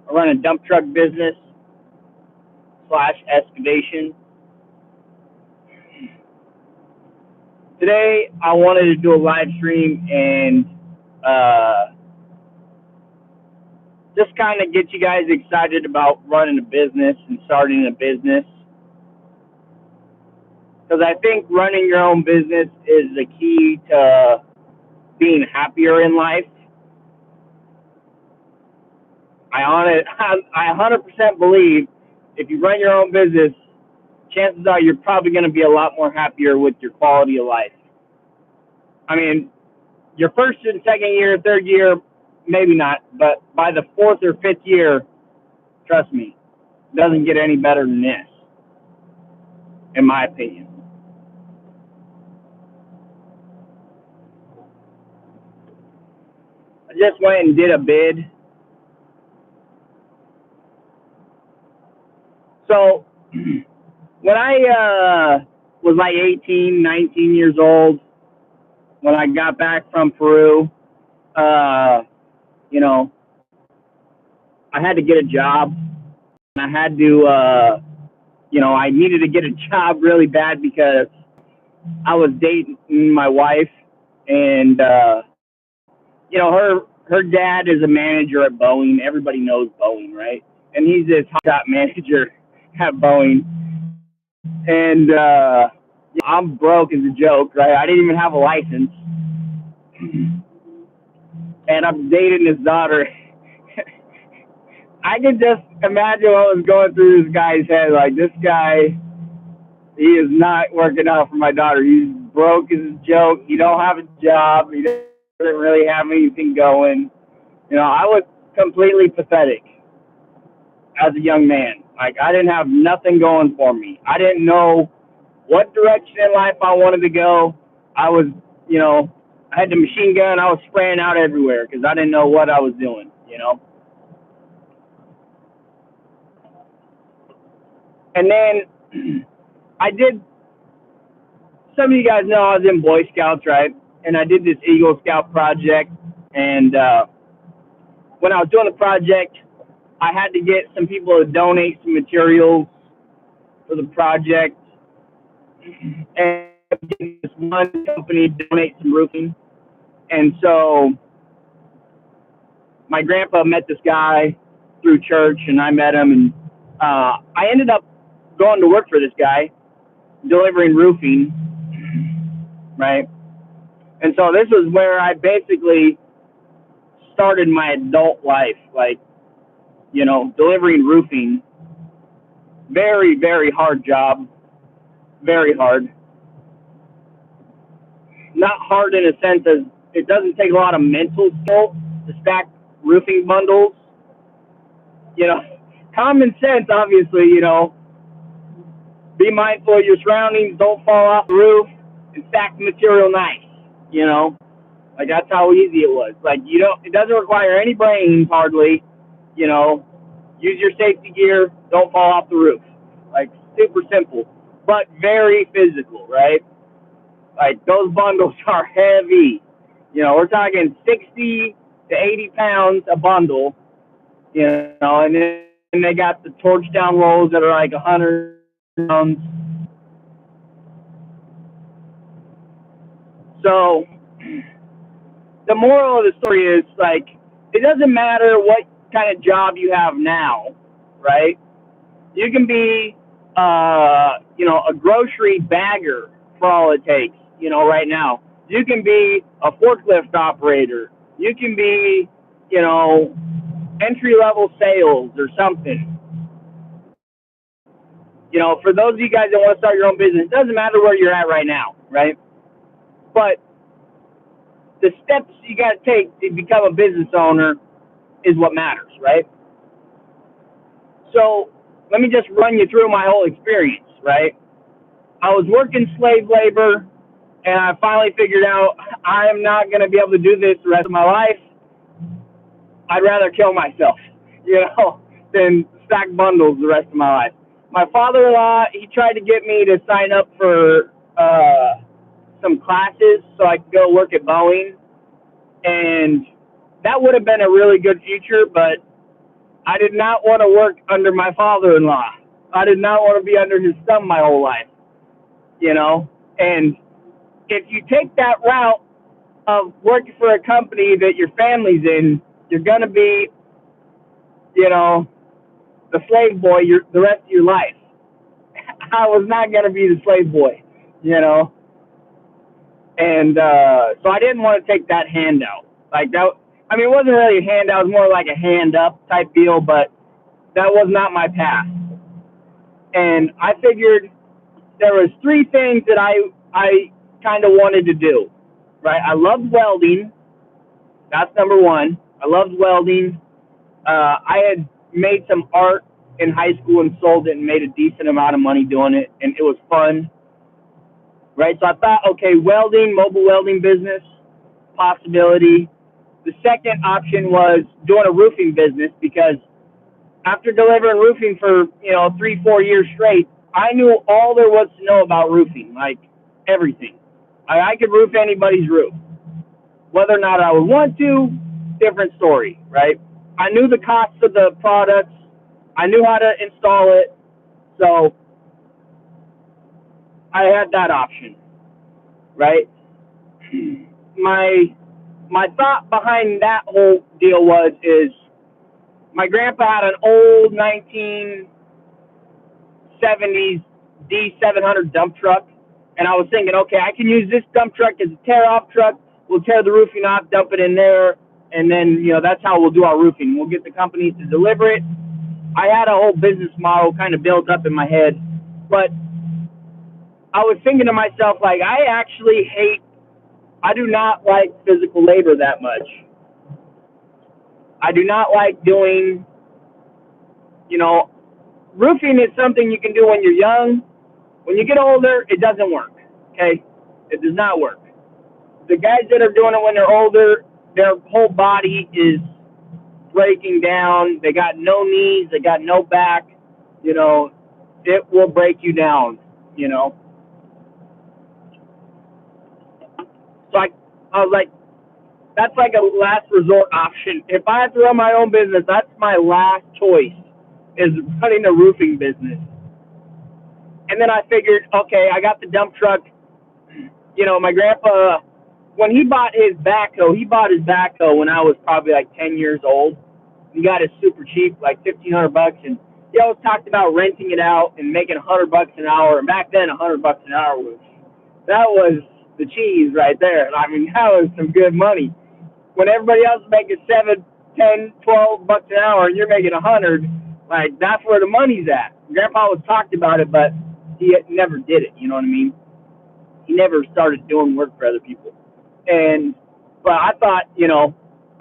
I run a dump truck business slash excavation. Today, I wanted to do a live stream and just kind of get you guys excited about running a business and starting a business. Because I think running your own business is the key to being happier in life. I 100% believe if you run your own business, chances are you're probably going to be a lot more happier with your quality of life. I mean, your first and second year, third year, maybe not, but by the fourth or fifth year, trust me, it doesn't get any better than this, in my opinion. I just went and did a bid. So when I was like 18, 19 years old, when I got back from Peru, you know, I had to get a job. And I had to, I needed to get a job really bad because I was dating my wife, and her dad is a manager at Boeing. Everybody knows Boeing, right? And he's this top manager at Boeing. And I'm broke as a joke, right? I didn't even have a license. And I'm dating his daughter. I can just imagine what was going through this guy's head. Like, this guy, he is not working out for my daughter. He's broke as a joke. He don't have a job. He doesn't really have anything going. I was completely pathetic as a young man. Like, I didn't have nothing going for me. I didn't know what direction in life I wanted to go. I was, I had the machine gun. I was spraying out everywhere because I didn't know what I was doing, And then some of you guys know I was in Boy Scouts, right? And I did this Eagle Scout project. And when I was doing the project, I had to get some people to donate some materials for the project. And this one company donate some roofing. And so my grandpa met this guy through church, and I met him, and I ended up going to work for this guy, delivering roofing, right? And so this was where I basically started my adult life, like, delivering roofing. Very, very hard job. Very hard. Not hard in a sense as it doesn't take a lot of mental skill to stack roofing bundles. Common sense, obviously, be mindful of your surroundings, don't fall off the roof, and stack the material nice, Like, that's how easy it was. Like, it doesn't require any brains, hardly, use your safety gear, don't fall off the roof. Like, super simple, but very physical, right? Like, those bundles are heavy. We're talking 60 to 80 pounds a bundle, and then they got the torch down rolls that are like 100 pounds. So the moral of the story is, like, it doesn't matter what kind of job you have now, right? You can be, a grocery bagger for all it takes, right now. You can be a forklift operator. You can be, entry-level sales or something. For those of you guys that want to start your own business, it doesn't matter where you're at right now, right? But the steps you got to take to become a business owner is what matters, right? So let me just run you through my whole experience, right? I was working slave labor, and I finally figured out I am not going to be able to do this the rest of my life. I'd rather kill myself, than stack bundles the rest of my life. My father-in-law, he tried to get me to sign up for some classes so I could go work at Boeing, and that would have been a really good future, but I did not want to work under my father-in-law. I did not want to be under his thumb my whole life, you know. And if you take that route of working for a company that your family's in, you're going to be, you know, the slave boy the rest of your life. I was not going to be the slave boy, you know. And so I didn't want to take that handout. Like that, I mean, it wasn't really a handout. It was more like a hand up type deal, but that was not my path. And I figured there was three things that I kind of wanted to do, right? I loved welding. That's number one. I loved welding. I had made some art in high school and sold it and made a decent amount of money doing it, and it was fun, right? So I thought, okay, welding, mobile welding business, possibility. The second option was doing a roofing business, because after delivering roofing for, 3-4 years straight, I knew all there was to know about roofing, like everything. I could roof anybody's roof. Whether or not I would want to, different story, right? I knew the costs of the products. I knew how to install it. So I had that option, right? My thought behind that whole deal is my grandpa had an old 1970s D700 dump truck, and I was thinking, okay, I can use this dump truck as a tear-off truck. We'll tear the roofing off, dump it in there, and then, that's how we'll do our roofing. We'll get the companies to deliver it. I had a whole business model kind of built up in my head, but I was thinking to myself, like, I do not like physical labor that much. I do not like doing, roofing is something you can do when you're young. When you get older, it doesn't work, okay? It does not work. The guys that are doing it when they're older, their whole body is breaking down. They got no knees. They got no back. It will break you down, So I was like, that's like a last resort option. If I have to run my own business, that's my last choice, is running a roofing business. And then I figured, okay, I got the dump truck. My grandpa, when he bought his backhoe when I was probably like 10 years old. He got it super cheap, like $1,500, and he always talked about renting it out and making $100 an hour. And back then, $100 an hour was the cheese right there. I mean, that was some good money. When everybody else is making $7, $10, $12 an hour, and you're making $100, like, that's where the money's at. Grandpa always talked about it, but he never did it. You know what I mean? He never started doing work for other people. But I thought,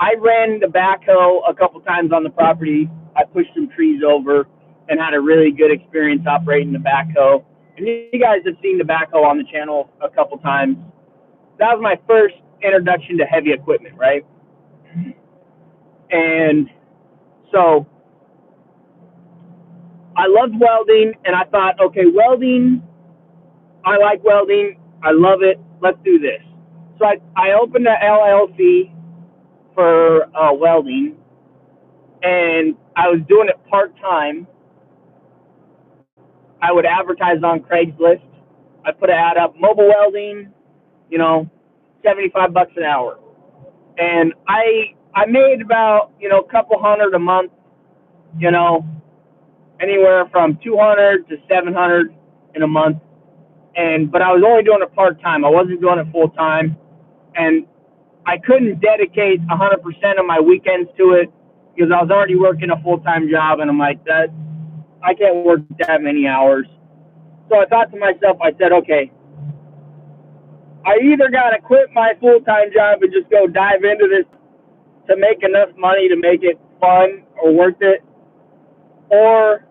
I ran the backhoe a couple times on the property. I pushed some trees over and had a really good experience operating the backhoe. And you guys have seen the backhoe on the channel a couple times. That was my first introduction to heavy equipment, right? And so I loved welding, and I thought, okay, welding, I like welding. I love it. Let's do this. So I opened an LLC for welding, and I was doing it part-time. I would advertise on Craigslist. I put an ad up, mobile welding, $75 an hour. And I made about, a couple hundred a month, anywhere from 200 to 700 in a month. But I was only doing it part-time. I wasn't doing it full-time. And I couldn't dedicate 100% of my weekends to it because I was already working a full-time job, and I'm like, I can't work that many hours. So I thought to myself, I said, okay, I either got to quit my full-time job and just go dive into this to make enough money to make it fun or worth it, or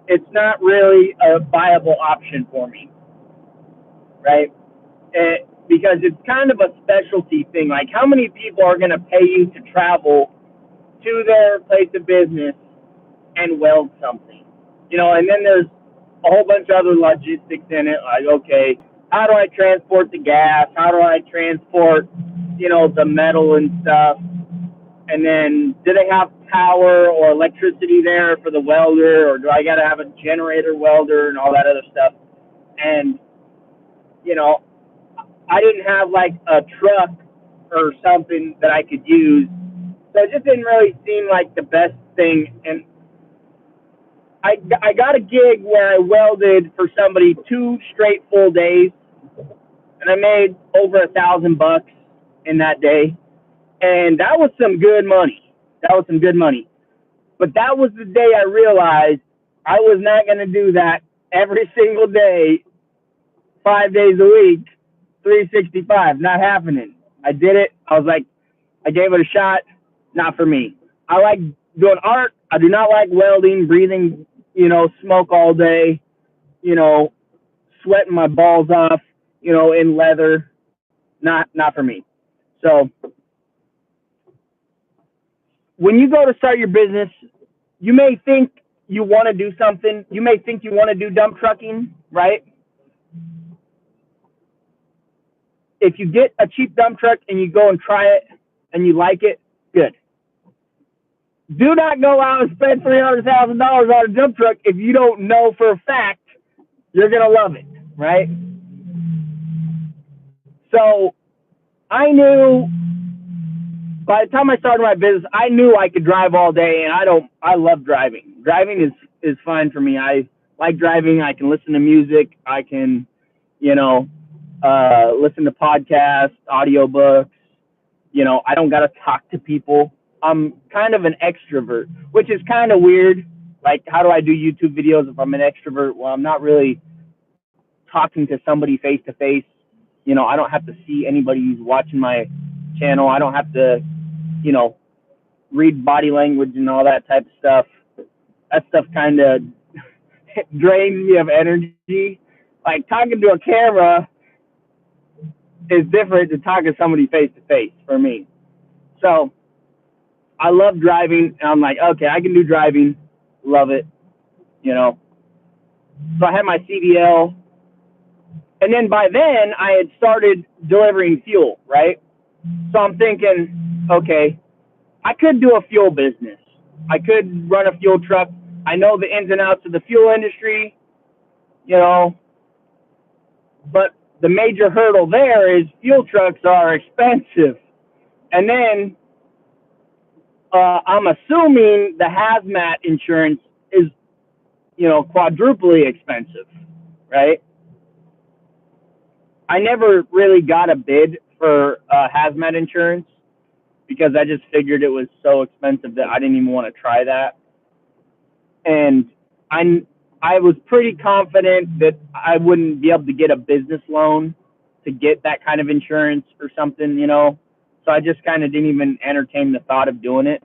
it's not really a viable option for me, right? Because it's kind of a specialty thing. Like, how many people are going to pay you to travel to their place of business and weld something? And then there's a whole bunch of other logistics in it. Like, okay, how do I transport the gas? How do I transport, the metal and stuff? And then, do they have power or electricity there for the welder, or do I got to have a generator welder and all that other stuff? And, you know, I didn't have like a truck or something that I could use. So it just didn't really seem like the best thing. And I got a gig where I welded for somebody 2 straight full days, and I made over $1,000 in that day. And that was some good money. But that was the day I realized I was not going to do that every single day, 5 days a week, 365. Not happening. I did it. I was like, I gave it a shot. Not for me. I like doing art. I do not like welding, breathing, smoke all day, sweating my balls off, in leather. Not for me. So when you go to start your business, you may think you want to do something. You may think you want to do dump trucking, right? If you get a cheap dump truck and you go and try it and you like it, good. Do not go out and spend $300,000 on a dump truck if you don't know for a fact you're going to love it, right? So I knew by the time I started my business, I knew I could drive all day, and I love driving. Driving is fine for me. I like driving. I can listen to music. I can, listen to podcasts, audiobooks. I don't got to talk to people. I'm kind of an extrovert, which is kind of weird. Like, how do I do YouTube videos if I'm an extrovert? Well, I'm not really talking to somebody face to face. I don't have to see anybody who's watching my channel. I don't have to, read body language and all that type of stuff. That stuff kind of drains me of energy. Like, talking to a camera is different than talking to somebody face to face for me. So I love driving, and I'm like, okay, I can do driving. Love it, So I had my CDL, and then by then I had started delivering fuel, right? So I'm thinking, okay, I could do a fuel business. I could run a fuel truck. I know the ins and outs of the fuel industry, but the major hurdle there is fuel trucks are expensive. And then I'm assuming the hazmat insurance is, quadruply expensive, right? I never really got a bid for hazmat insurance because I just figured it was so expensive that I didn't even want to try that. And I was pretty confident that I wouldn't be able to get a business loan to get that kind of insurance or something, So I just kind of didn't even entertain the thought of doing it.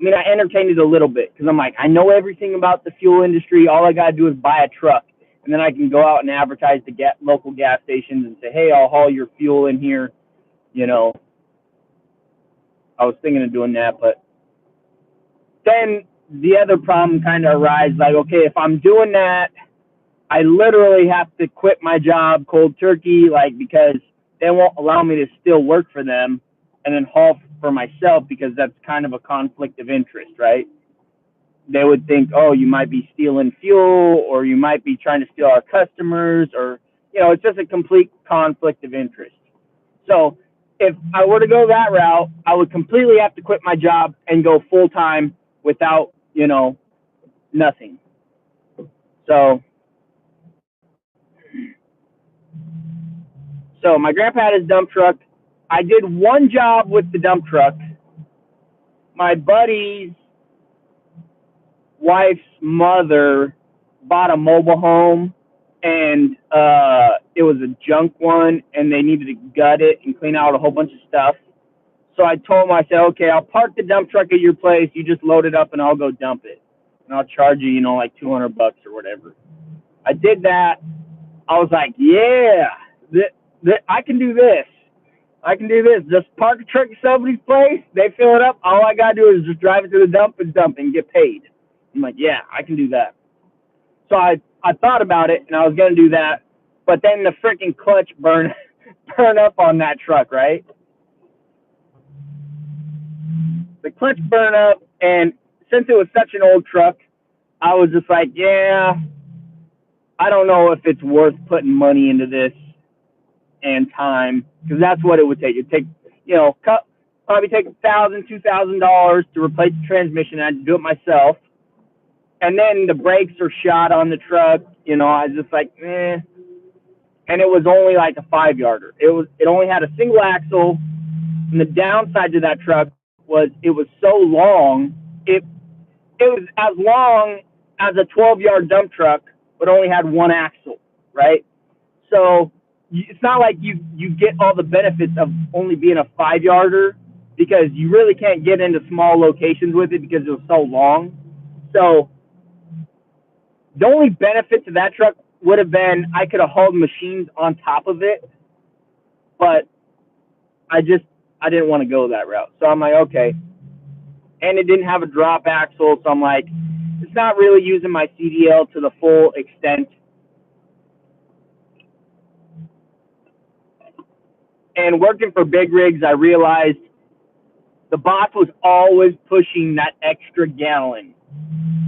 I mean, I entertained it a little bit because I'm like, I know everything about the fuel industry. All I got to do is buy a truck, and then I can go out and advertise to local gas stations and say, hey, I'll haul your fuel in here. I was thinking of doing that, but then the other problem kind of arises, like, okay, if I'm doing that, I literally have to quit my job cold turkey, like, because they won't allow me to still work for them and then haul for myself, because that's kind of a conflict of interest, right? They would think, oh, you might be stealing fuel, or you might be trying to steal our customers, or, it's just a complete conflict of interest. So if I were to go that route, I would completely have to quit my job and go full time without, nothing. So my grandpa had his dump truck. I did one job with the dump truck. My buddy's wife's mother bought a mobile home, and it was a junk one, and they needed to gut it and clean out a whole bunch of stuff. So I told him, I said, okay, I'll park the dump truck at your place. You just load it up, and I'll go dump it. And I'll charge you, like $200 or whatever. I did that. I was like, yeah, I can do this. Just park a truck at somebody's place. They fill it up. All I got to do is just drive it to the dump and dump and get paid. I'm like, yeah, I can do that. So I thought about it, and I was going to do that. But then the freaking clutch burn up on that truck, right? the clutch burned up, and since it was such an old truck, I was just like, yeah, I don't know if it's worth putting money into this and time, because that's what it would take. It'd take, probably take $1,000, $2,000 to replace the transmission. I'd do it myself, and then the brakes are shot on the truck. I was just like, eh. And it was only like a 5-yarder. It only had a single axle, and the downside to that truck was it was so long. It was as long as a 12-yard dump truck, but only had one axle, right? So it's not like you get all the benefits of only being a 5-yarder, because you really can't get into small locations with it because it was so long. So the only benefit to that truck would have been I could have hauled machines on top of it, but I didn't want to go that route. So I'm like, okay. And it didn't have a drop axle, so I'm like, it's not really using my CDL to the full extent. And working for big rigs, I realized the boss was always pushing that extra gallon.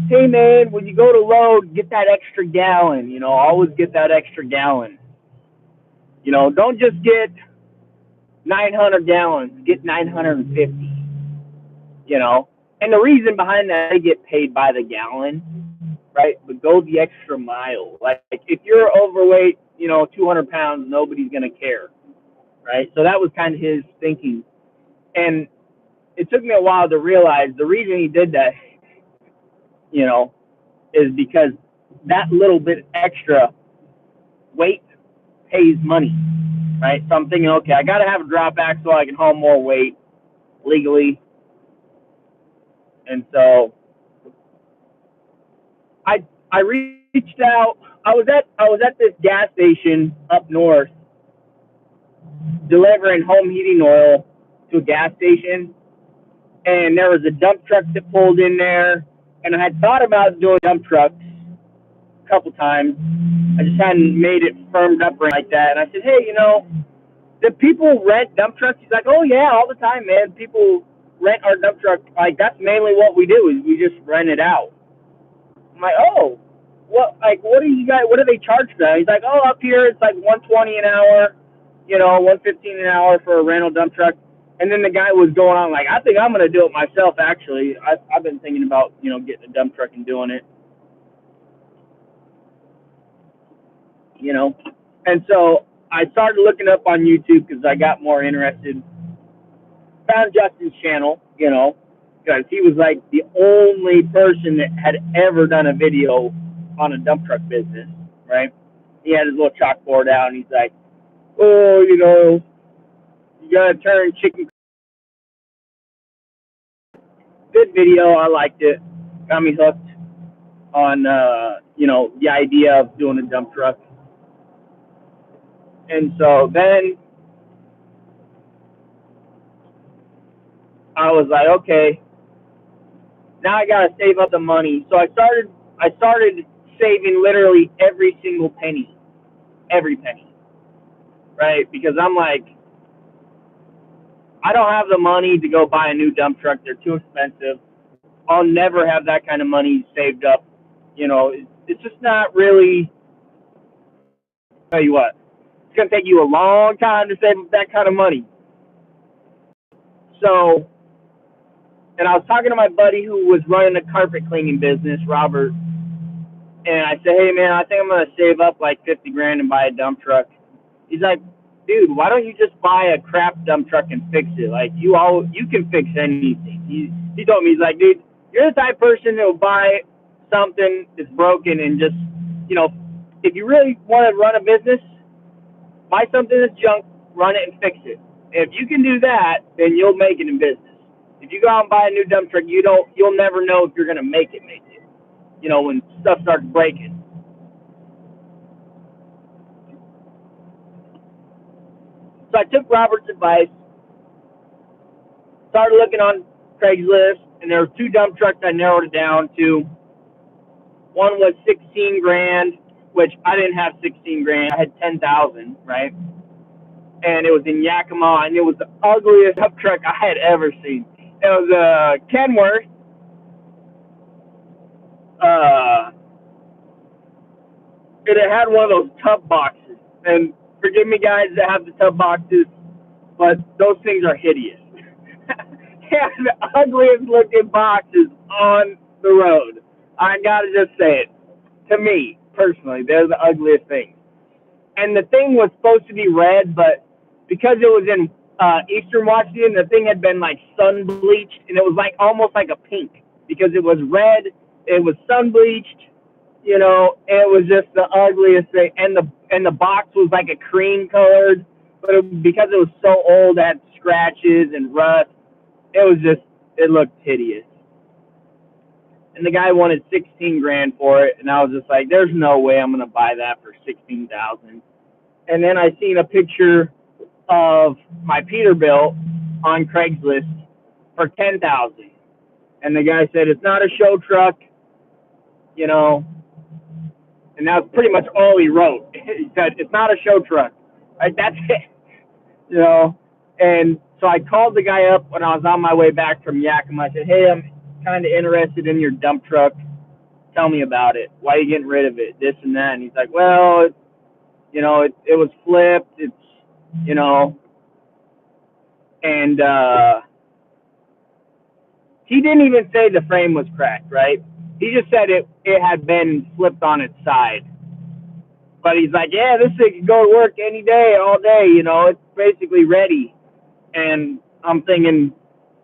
Hey man, when you go to load, get that extra gallon. Always get that extra gallon. Don't just get 900 gallons, get 950. And the reason behind that, they get paid by the gallon, right? But go the extra mile. Like if you're overweight, 200 pounds, nobody's gonna care, right? So that was kind of his thinking, and it took me a while to realize the reason he did that, is because that little bit extra weight pays money, right? So I'm thinking, okay, I got to have a drop axle so I can haul more weight legally. And so I reached out. I was at this gas station up north delivering home heating oil to a gas station, and there was a dump truck that pulled in there, and I had thought about doing dump trucks a couple times. I just hadn't made it firmed up like that. And I said, hey, do people rent dump trucks? He's like, oh yeah, all the time, man. People rent our dump truck. Like, that's mainly what we do, is we just rent it out. I'm like, oh, what do they charge for that? He's like, oh, up here it's like $120 an hour, $115 an hour for a rental dump truck. And then the guy was going on like, I think I'm gonna do it myself. Actually, I've been thinking about getting a dump truck and doing it. And so I started looking up on YouTube because I got more interested. Found Justin's channel, because he was like the only person that had ever done a video on a dump truck business, right? He had his little chalkboard out, and he's like, oh, you gotta turn chicken. Good video. I liked it. Got me hooked on, the idea of doing a dump truck. And so then I was like, okay, now I gotta save up the money. So I started saving literally every single penny, right? Because I'm like, I don't have the money to go buy a new dump truck. They're too expensive. I'll never have that kind of money saved up. It's just not really. Tell you what, it's gonna take you a long time to save up that kind of money. So, and I was talking to my buddy who was running a carpet cleaning business, Robert, and I said, hey man, I think I'm gonna save up like 50 grand and buy a dump truck. He's like, dude, why don't you just buy a crap dump truck and fix it? Like, you can fix anything. He told me, he's like, dude, you're the type of person that will buy something that's broken and just, if you really want to run a business, buy something that's junk, run it and fix it. If you can do that, then you'll make it in business. If you go out and buy a new dump truck, you'll never know if you're gonna make it. When stuff starts breaking. So I took Robert's advice, started looking on Craigslist, and there were two dump trucks. I narrowed it down to. One was 16 grand, which I didn't have 16 grand. I had 10,000, right? And it was in Yakima, and it was the ugliest dump truck I had ever seen. It was a Kenworth. Uh, it had one of those tub boxes. And forgive me, guys, that have the tub boxes, but those things are hideous. Yeah, the ugliest looking boxes on the road. I gotta just say it. To me, personally, they're the ugliest things. And the thing was supposed to be red, but because it was in Eastern Washington, the thing had been like sun bleached, and it was like almost like a pink because it was red, it was sun bleached, it was just the ugliest thing. And the box was like a cream colored, but because it was so old, it had scratches and rust. It looked hideous. And the guy wanted 16 grand for it, and I was just like, there's no way I'm gonna buy that for 16,000. And then I seen a picture of my Peterbilt on Craigslist for 10,000, and the guy said it's not a show truck, you know, and that's pretty much all he wrote. He said it's not a show truck, like that's it, you know. And so I called the guy up when I was on my way back from Yakima. I said, hey, I'm kind of interested in your dump truck. Tell me about it. Why are you getting rid of it? This and that. And he's like, well, it was flipped. It's, you know, and he didn't even say the frame was cracked, right? He just said it had been flipped on its side. But he's like, yeah, this thing can go to work any day, all day, it's basically ready. And I'm thinking,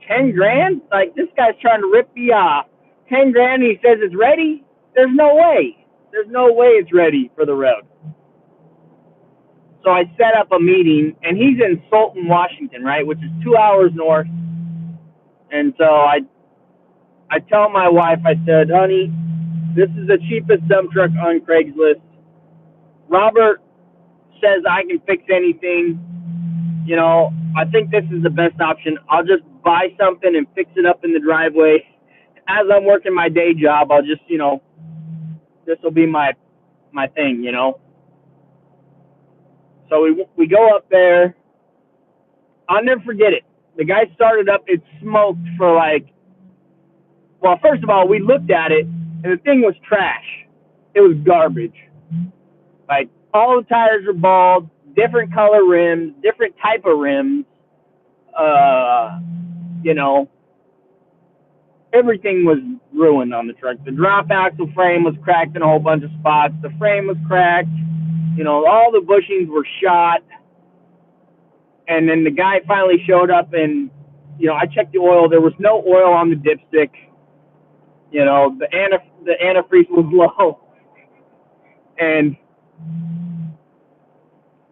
10 grand? Like, this guy's trying to rip me off. 10 grand, and he says it's ready? There's no way. There's no way it's ready for the road. So I set up a meeting, and he's in Sultan, Washington, right, which is 2 hours north. And so I tell my wife, I said, honey, this is the cheapest dump truck on Craigslist. Robert says I can fix anything. I think this is the best option. I'll just buy something and fix it up in the driveway. As I'm working my day job, I'll just, this will be my thing, So we go up there. I'll never forget it. The guy started up. It smoked for well, first of all, we looked at it, and the thing was trash. It was garbage. Like, all the tires were bald, different color rims, different type of rims. Everything was ruined on the truck. The drop axle frame was cracked in a whole bunch of spots. The frame was cracked. All the bushings were shot. And then the guy finally showed up, and, I checked the oil. There was no oil on the dipstick. The antifreeze was low. And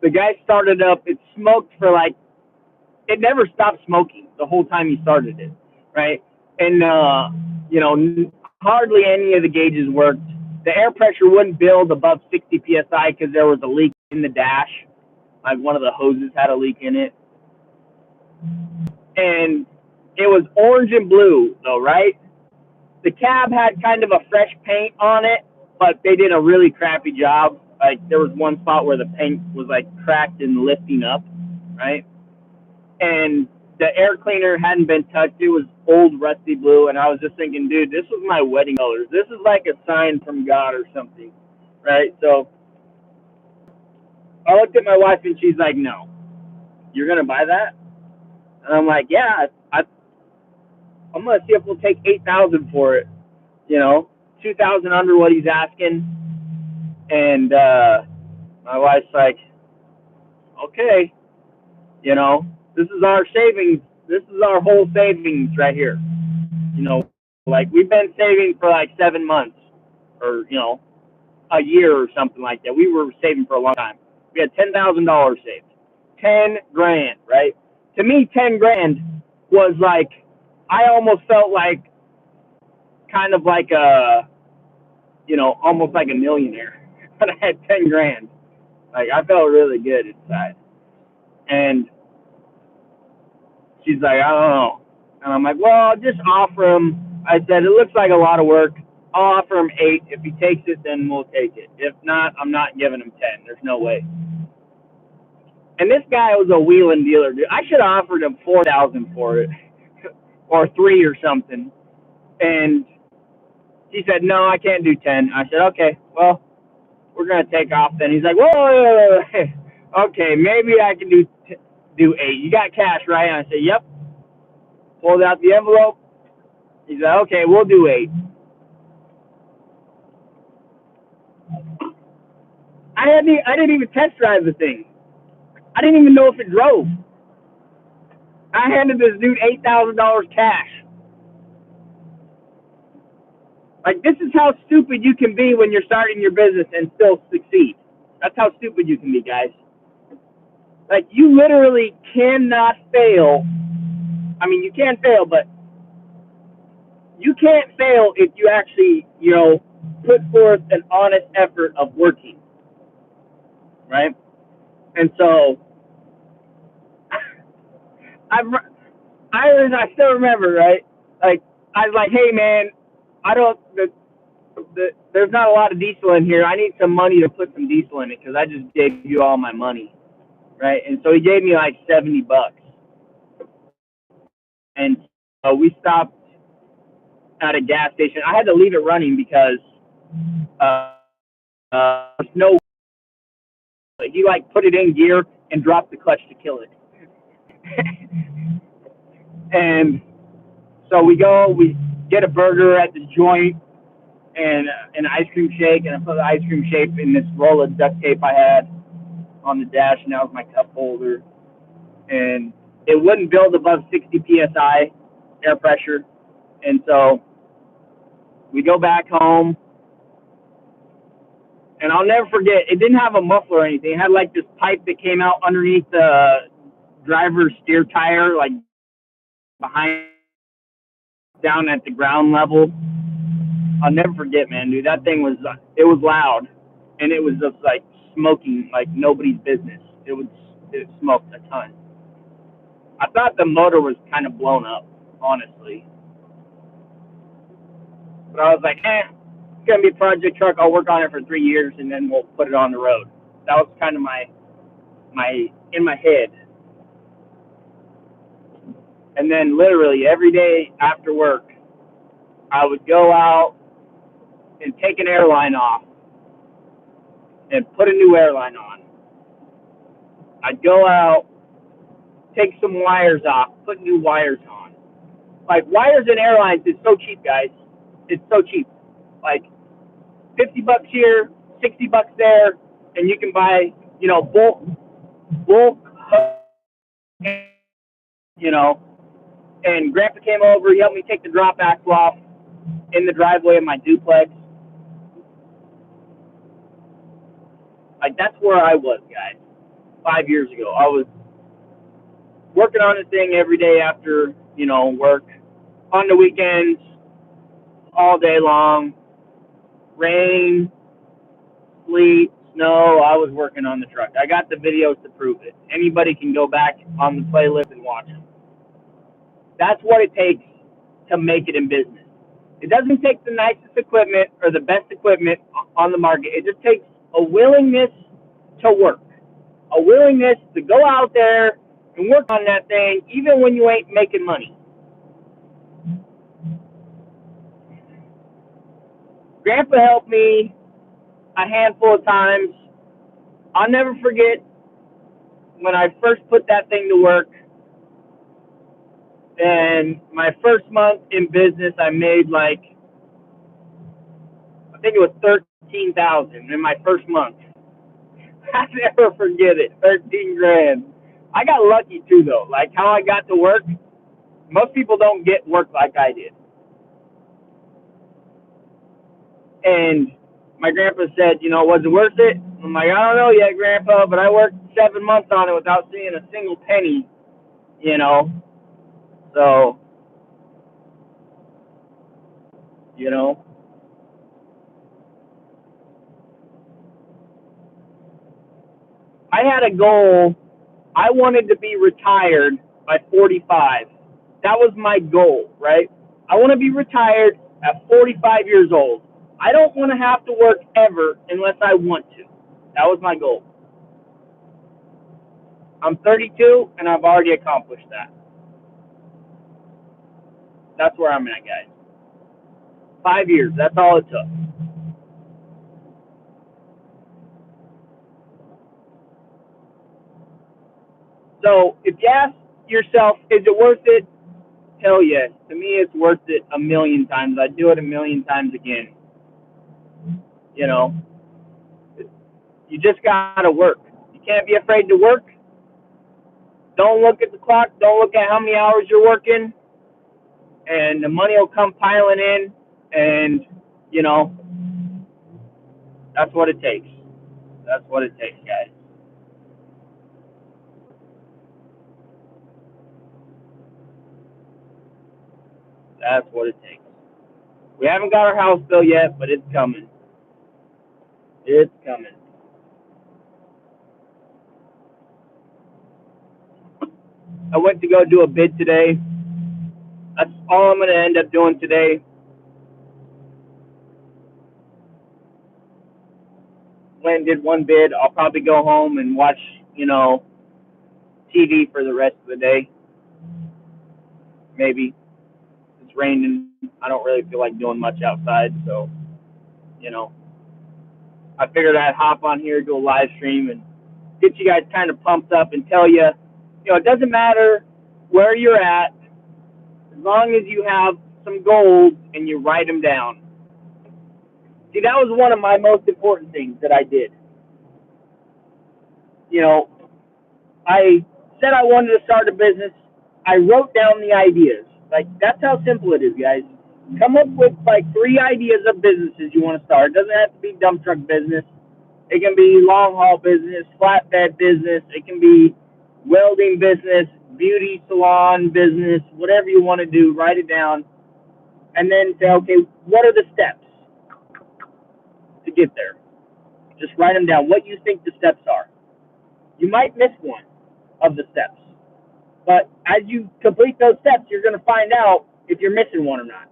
the guy started up. It smoked for it never stopped smoking the whole time he started it, right? And, hardly any of the gauges worked. The air pressure wouldn't build above 60 PSI because there was a leak in the dash. Like, one of the hoses had a leak in it. And it was orange and blue, though, right? The cab had kind of a fresh paint on it, but they did a really crappy job. Like, there was one spot where the paint was, cracked and lifting up, right? And the air cleaner hadn't been touched. It was old, rusty blue, and I was just thinking, dude, this was my wedding colors. This is like a sign from God or something, right? So I looked at my wife, and she's like, no, you're going to buy that? And I'm like, yeah, I'm going to see if we'll take $8,000 for it, 2,000 under what he's asking. And my wife's like, okay, this is our savings. This is our whole savings right here. We've been saving for 7 months or, a year or something like that. We were saving for a long time. We had $10,000 saved. 10 grand, right? To me, 10 grand was I almost felt kind of like almost like a millionaire. But I had 10 grand. I felt really good inside. And she's like, I don't know. And I'm like, well, I'll just offer him. I said, it looks like a lot of work. I'll offer him 8. If he takes it, then we'll take it. If not, I'm not giving him 10. There's no way. And this guy was a wheeling dealer, dude. I should have offered him $4,000 for it. or 3 or something. And he said, no, I can't do 10. I said, okay, well, we're going to take off then. He's like, whoa, okay, maybe I can do 8. You got cash, right? And I said, yep. Pulled out the envelope. He said, okay, we'll do 8. I didn't even test drive the thing. I didn't even know if it drove. I handed this dude $8,000 cash. Like, this is how stupid you can be when you're starting your business and still succeed. That's how stupid you can be, guys. Like, you literally cannot fail. I mean, you can fail, but you can't fail if you actually, put forth an honest effort of working, right? And so, I still remember, right? Like, I was like, hey, man, there's not a lot of diesel in here. I need some money to put some diesel in it because I just gave you all my money, right? And so he gave me like $70. And so we stopped at a gas station. I had to leave it running because no, he like put it in gear and dropped the clutch to kill it. And so we get a burger at the joint and an ice cream shake, and I put the ice cream shake in this roll of duct tape I had on the dash, and that was my cup holder. And it wouldn't build above 60 psi air pressure, and so we go back home. And I'll never forget, it didn't have a muffler or anything. It had like this pipe that came out underneath the driver's steer tire, like behind, down at the ground level. I'll never forget, man, dude. That thing it was loud, and it was just like smoking like nobody's business. It smoked a ton. I thought the motor was kind of blown up, honestly. But I was like, it's gonna be a project truck. I'll work on it for 3 years, and then we'll put it on the road. That was kind of my in my head. And then literally every day after work, I would go out and take an airline off and put a new airline on. I'd go out, take some wires off, put new wires on. Like, wires in airlines is so cheap, guys. It's so cheap. Like, $50 here, $60 there, and you can buy, bulk, And Grandpa came over, he helped me take the drop axle off in the driveway of my duplex. Like, that's where I was, guys, 5 years ago. I was working on this thing every day after, work, on the weekends, all day long, rain, sleet, snow. I was working on the truck. I got the videos to prove it. Anybody can go back on the playlist and watch them. That's what it takes to make it in business. It doesn't take the nicest equipment or the best equipment on the market. It just takes a willingness to work, a willingness to go out there and work on that thing even when you ain't making money. Grandpa helped me a handful of times. I'll never forget when I first put that thing to work. And my first month in business, I made I think it was 13,000 in my first month. I never forget it. 13 grand. I got lucky too, though. Like how I got to work. Most people don't get work like I did. And my grandpa said, was it worth it? I'm like, I don't know yet, Grandpa, but I worked 7 months on it without seeing a single penny, So, I had a goal. I wanted to be retired by 45. That was my goal, right? I want to be retired at 45 years old. I don't want to have to work ever unless I want to. That was my goal. I'm 32, and I've already accomplished that. That's where I'm at, guys. 5 years. That's all it took. So if you ask yourself, is it worth it? Hell yes. To me, it's worth it a million times. I'd do it a million times again. You know, you just gotta work. You can't be afraid to work. Don't look at the clock. Don't look at how many hours you're working, and the money will come piling in. And you know, that's what it takes. That's what it takes, guys. That's what it takes. We haven't got our house bill yet, but it's coming. It's coming. I went to go do a bid today. That's all I'm going to end up doing today. Went and did one bid. I'll probably go home and watch, TV for the rest of the day. Maybe. It's raining. I don't really feel like doing much outside, so, you know, I figured I'd hop on here, do a live stream, and get you guys kind of pumped up and tell you, it doesn't matter where you're at, as long as you have some goals and you write them down. See, that was one of my most important things that I did. I said I wanted to start a business. I wrote down the ideas. Like, that's how simple it is, guys. Come up with, 3 ideas of businesses you want to start. It doesn't have to be dump truck business. It can be long haul business, flatbed business. It can be welding business, beauty salon business, whatever you want to do. Write it down. And then say, okay, what are the steps to get there? Just write them down. What you think the steps are. You might miss one of the steps. But as you complete those steps, you're going to find out if you're missing one or not.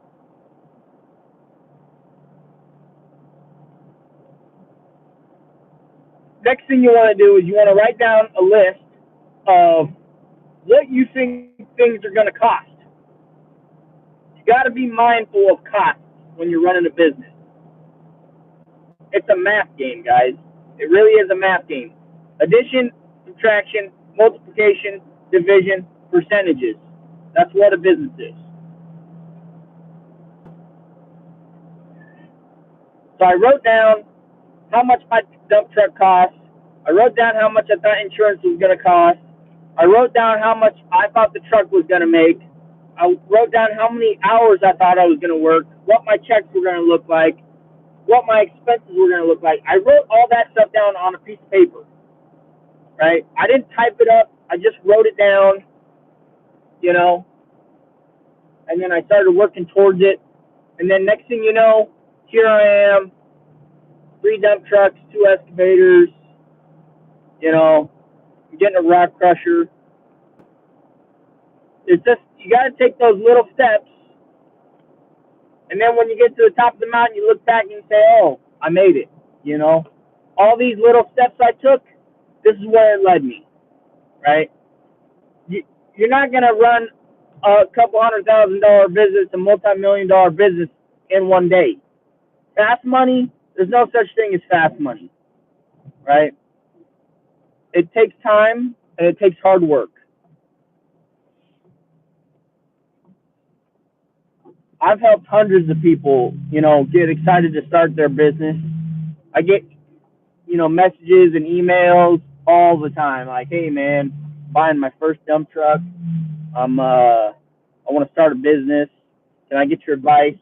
Next thing you want to do is you want to write down a list of what you think things are going to cost. You got to be mindful of costs when you're running a business. It's a math game, guys. It really is a math game. Addition, subtraction, multiplication, division, percentages. That's what a business is. So I wrote down how much my dump truck costs. I wrote down how much I thought insurance was going to cost. I wrote down how much I thought the truck was going to make. I wrote down how many hours I thought I was going to work, what my checks were going to look like, what my expenses were going to look like. I wrote all that stuff down on a piece of paper, right? I didn't type it up. I just wrote it down, and then I started working towards it. And then next thing you know, here I am, 3 dump trucks, 2 excavators, getting a rock crusher. It's just, you got to take those little steps. And then when you get to the top of the mountain, you look back and you say, oh, I made it, All these little steps I took, this is where it led me, right? You're not going to run a couple $100,000 business, a multi-million-dollar business in one day. Fast money, there's no such thing as fast money, right? It takes time and it takes hard work. I've helped hundreds of people, get excited to start their business. I get, messages and emails all the time, like, hey man, buying my first dump truck. I want to start a business. Can I get your advice?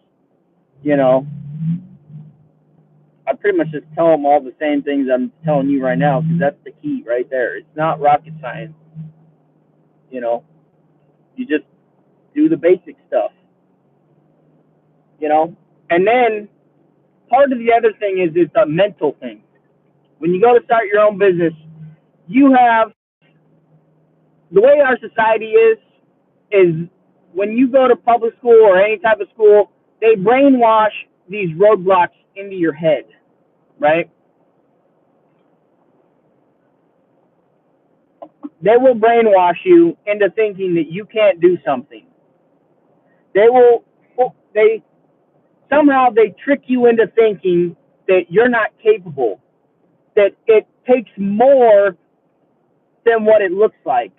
I pretty much just tell them all the same things I'm telling you right now, because that's the key right there. It's not rocket science. You just do the basic stuff. And then part of the other thing is it's a mental thing. When you go to start your own business, you have, the way our society is when you go to public school or any type of school, they brainwash these roadblocks into your head, right? They will brainwash you into thinking that you can't do something. They somehow they trick you into thinking that you're not capable, that it takes more than what it looks like.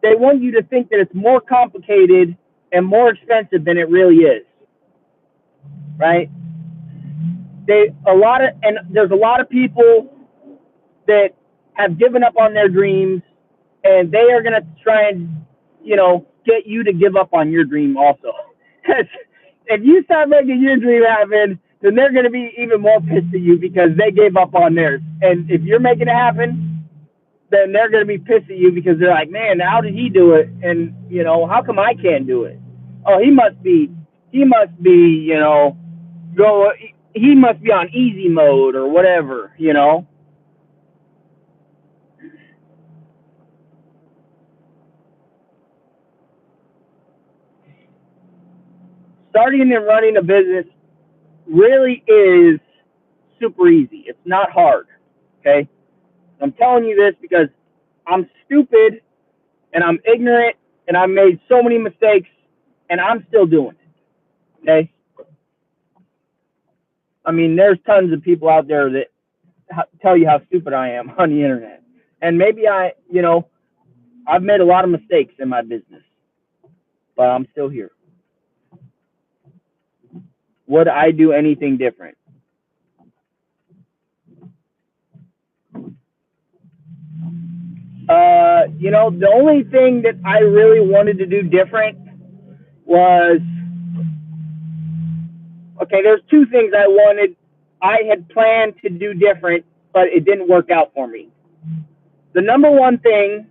They want you to think that it's more complicated and more expensive than it really is, right? There's a lot of people that have given up on their dreams, and they are going to try and, get you to give up on your dream also. Because if you start making your dream happen, then they're going to be even more pissed at you because they gave up on theirs. And if you're making it happen, then they're going to be pissed at you because they're like, man, how did he do it? And, how come I can't do it? Oh, he must be, he must be on easy mode or whatever. Starting and running a business really is super easy. It's not hard. Okay. I'm telling you this because I'm stupid and I'm ignorant and I've made so many mistakes and I'm still doing it. Okay. I mean, there's tons of people out there that tell you how stupid I am on the internet. And maybe I've made a lot of mistakes in my business, but I'm still here. Would I do anything different? The only thing that I really wanted to do different was, okay, there's two things I had planned to do different, but it didn't work out for me. The number one thing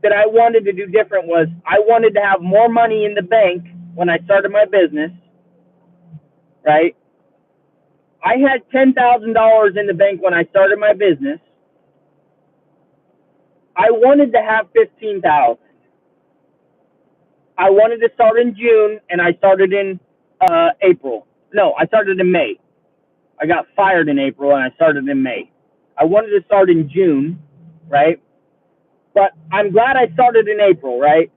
that I wanted to do different was I wanted to have more money in the bank when I started my business, right? I had $10,000 in the bank when I started my business. I wanted to have 15,000. I wanted to start in June, and I started in April. No, I started in May. I got fired in April, and I started in May. I wanted to start in June, right? But I'm glad I started in April, right?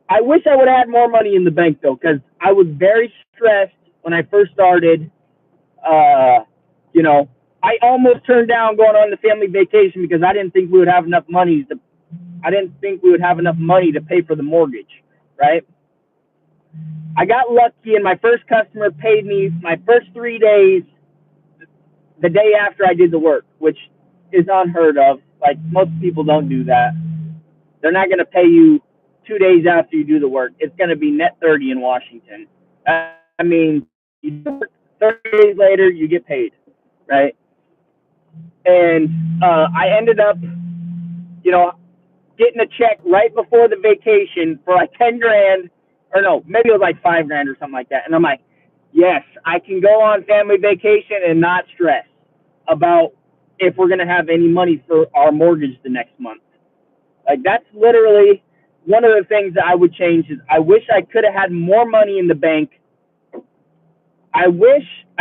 I wish I would have had more money in the bank, though, because I was very stressed when I first started. Uh, you know, I almost turned down going on the family vacation because I didn't think we would have enough money to pay for the mortgage, right? I got lucky, and my first customer paid me my first 3 days the day after I did the work, which is unheard of. Like, most people don't do that. They're not going to pay you 2 days after you do the work. It's going to be net 30 in Washington. I mean, you work 30 days later, you get paid, right? And I ended up, getting a check right before the vacation for like 10 grand, or no, maybe it was like 5 grand or something like that. And I'm like, yes, I can go on family vacation and not stress about if we're going to have any money for our mortgage the next month. Like, that's literally one of the things that I would change. Is I wish I could have had more money in the bank. I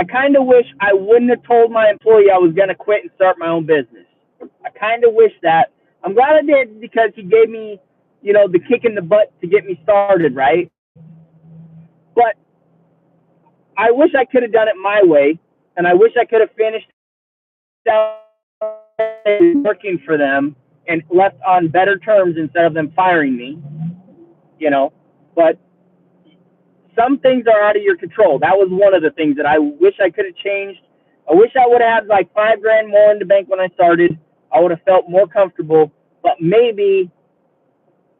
kind of wish I wouldn't have told my employee I was going to quit and start my own business. I kind of wish that. I'm glad I did because he gave me, the kick in the butt to get me started, right? But I wish I could have done it my way, and I wish I could have finished out working for them and left on better terms instead of them firing me, But some things are out of your control. That was one of the things that I wish I could have changed. I wish I would have had like 5 grand more in the bank when I started. I would have felt more comfortable. But maybe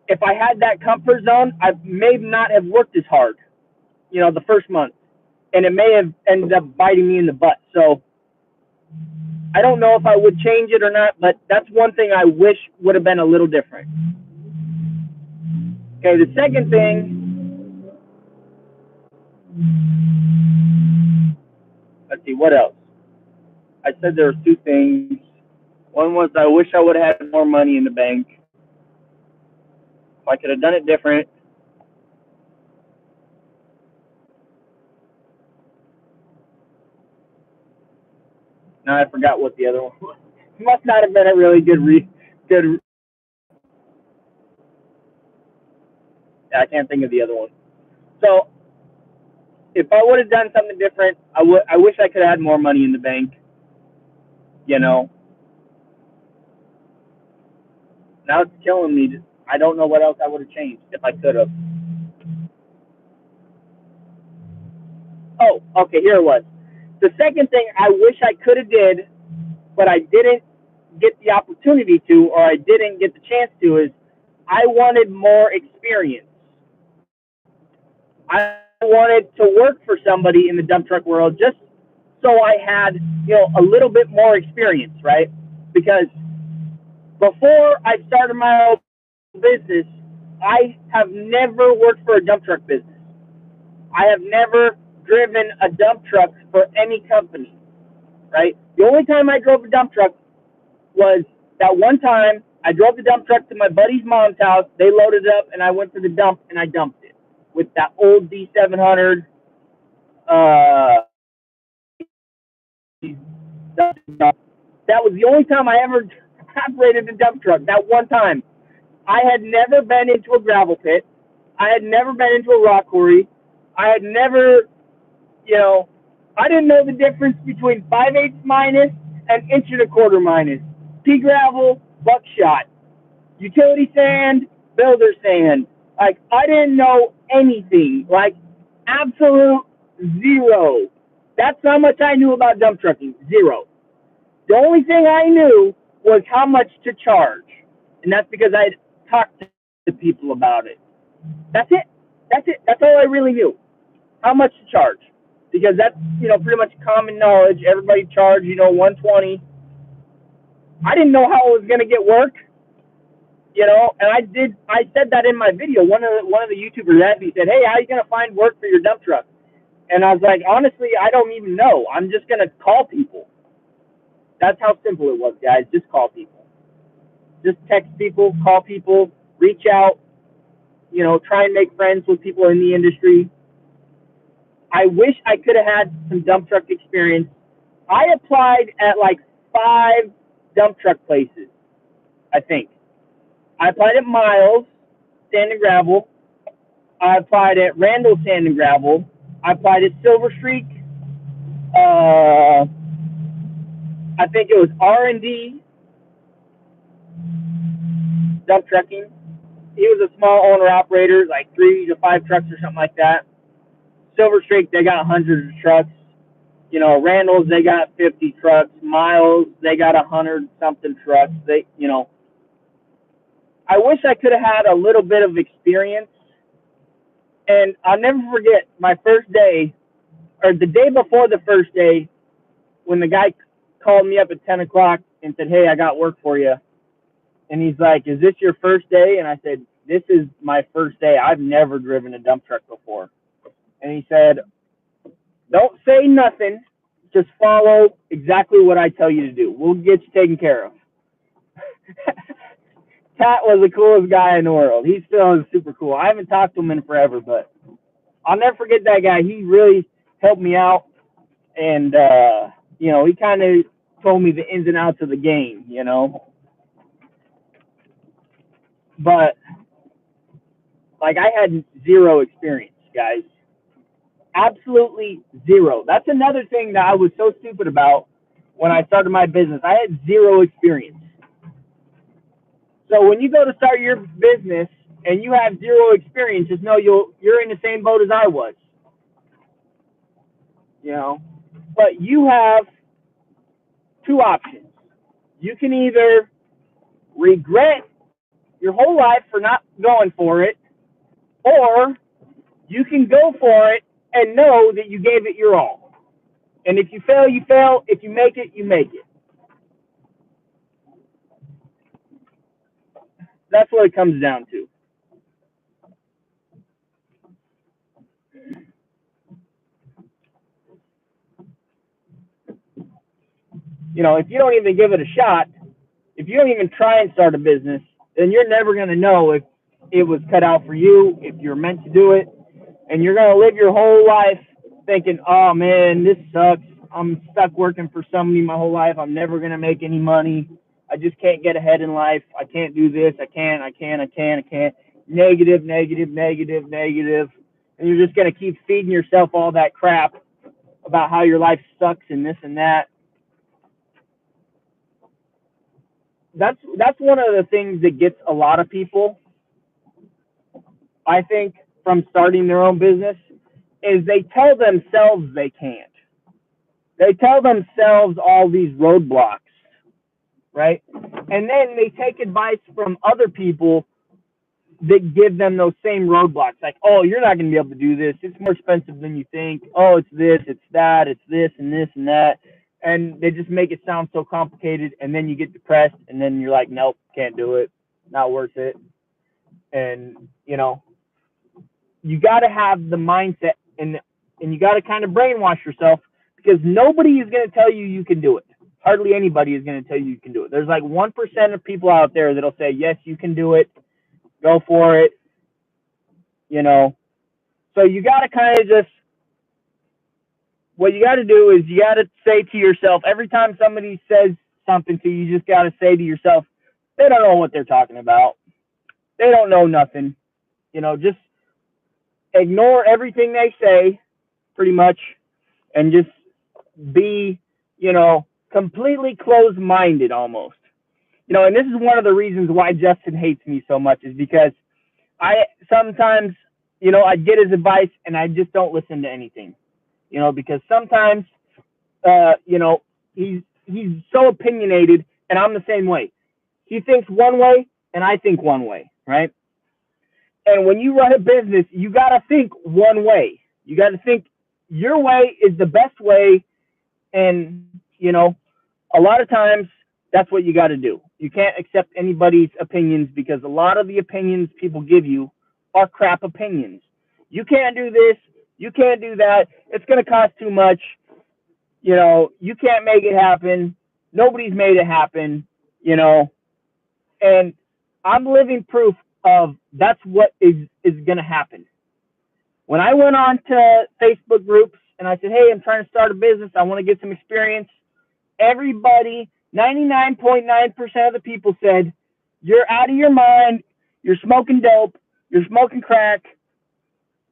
if I had that comfort zone, I may not have worked as hard, the first month. And it may have ended up biting me in the butt. So I don't know if I would change it or not, but that's one thing I wish would have been a little different. Okay, the second thing, let's see, what else? I said there were two things. One was I wish I would have had more money in the bank. If I could have done it different. Now I forgot what the other one was. It must not have been a really good. I can't think of the other one. So if I would have done something different, I wish I could have had more money in the bank. You know, now it's killing me. I don't know what else I would have changed if I could have. Oh, okay, here it was. The second thing I wish I could have did, but I didn't get the opportunity to, or I didn't get the chance to, is I wanted more experience. I wanted to work for somebody in the dump truck world just so I had, a little bit more experience, right? Because before I started my own business, I have never worked for a dump truck business. I have never driven a dump truck for any company, right? The only time I drove a dump truck was that one time I drove the dump truck to my buddy's mom's house. They loaded it up, and I went to the dump and I dumped it with that old D700. That was the only time I ever operated a dump truck. That one time, I had never been into a gravel pit. I had never been into a rock quarry. I had never, I didn't know the difference between 5/8 minus and inch and a quarter minus. Pea gravel, buckshot, utility sand, builder sand. Like, I didn't know anything. Like, absolute zero. That's how much I knew about dump trucking. Zero. The only thing I knew was how much to charge. And that's because I had talked to people about it. That's it. That's it. That's all I really knew. How much to charge. Because that's, pretty much common knowledge. Everybody charged, 120. I didn't know how it was going to get work. And I said that in my video. One of the YouTubers asked me, said, "Hey, how are you going to find work for your dump truck?" And I was like, honestly, I don't even know. I'm just going to call people. That's how simple it was, guys. Just call people. Just text people, call people, reach out, try and make friends with people in the industry. I wish I could have had some dump truck experience. I applied at like 5 dump truck places, I think. I applied at Miles Sand and Gravel. I applied at Randall Sand and Gravel. I applied at Silver Streak. I think it was R&D dump trucking. He was a small owner operator, like 3 to 5 trucks or something like that. Silver Streak, they got hundreds of trucks. Randall's, they got 50 trucks. Miles, they got 100 something trucks. I wish I could have had a little bit of experience. And I'll never forget my first day, or the day before the first day, when the guy called me up at 10 o'clock and said, "Hey, I got work for you." And he's like, "Is this your first day?" And I said, "This is my first day. I've never driven a dump truck before." And he said, "Don't say nothing. Just follow exactly what I tell you to do. We'll get you taken care of." Pat was the coolest guy in the world. He still is super cool. I haven't talked to him in forever, but I'll never forget that guy. He really helped me out. And, he kind of told me the ins and outs of the game, But, like, I had zero experience, guys. Absolutely zero. That's another thing that I was so stupid about when I started my business. I had zero experience. So when you go to start your business and you have zero experience, just know you're in the same boat as I was. But you have 2 options. You can either regret your whole life for not going for it, or you can go for it and know that you gave it your all. And if you fail, you fail. If you make it, you make it. That's what it comes down to. If you don't even give it a shot, if you don't even try and start a business, then you're never going to know if it was cut out for you, if you're meant to do it. And you're going to live your whole life thinking, "Oh, man, this sucks. I'm stuck working for somebody my whole life. I'm never going to make any money. I just can't get ahead in life. I can't do this. I can't. Negative, negative, negative, negative." and you're just going to keep feeding yourself all that crap about how your life sucks and this and that. That's one of the things that gets a lot of people, I think, from starting their own business, is they tell themselves they can't. They tell themselves all these roadblocks, right? And then they take advice from other people that give them those same roadblocks. Like, oh, you're not going to be able to do this. It's more expensive than you think. Oh, it's this, it's that, it's this and this and that. And they just make it sound so complicated. And then you get depressed. And then you're like, nope, can't do it. Not worth it. And, you know, you got to have the mindset and you got to kind of brainwash yourself, because nobody is going to tell you you can do it. Hardly anybody is going to tell you you can do it. There's like 1% of people out there that'll say, yes, you can do it. Go for it. You know, so you got to kind of just, what you got to do is you got to say to yourself, every time somebody says something to you, you just got to say to yourself, they don't know what they're talking about. They don't know nothing. You know, just ignore everything they say, pretty much, and just be, you know, completely closed-minded almost. You know, and this is one of the reasons why Justin hates me so much, is because I sometimes, you know, I get his advice and I just don't listen to anything, you know, because sometimes, you know, he's so opinionated, and I'm the same way. He thinks one way and I think one way, right? And when you run a business, you got to think one way. You got to think your way is the best way. And, you know, a lot of times that's what you got to do. You can't accept anybody's opinions, because a lot of the opinions people give you are crap opinions. You can't do this. You can't do that. It's going to cost too much. You know, you can't make it happen. Nobody's made it happen, you know. And I'm living proof of that's what is going to happen. When I went on to Facebook groups and I said, hey, I'm trying to start a business, I want to get some experience, everybody, 99.9% of the people said, you're out of your mind, you're smoking dope, you're smoking crack,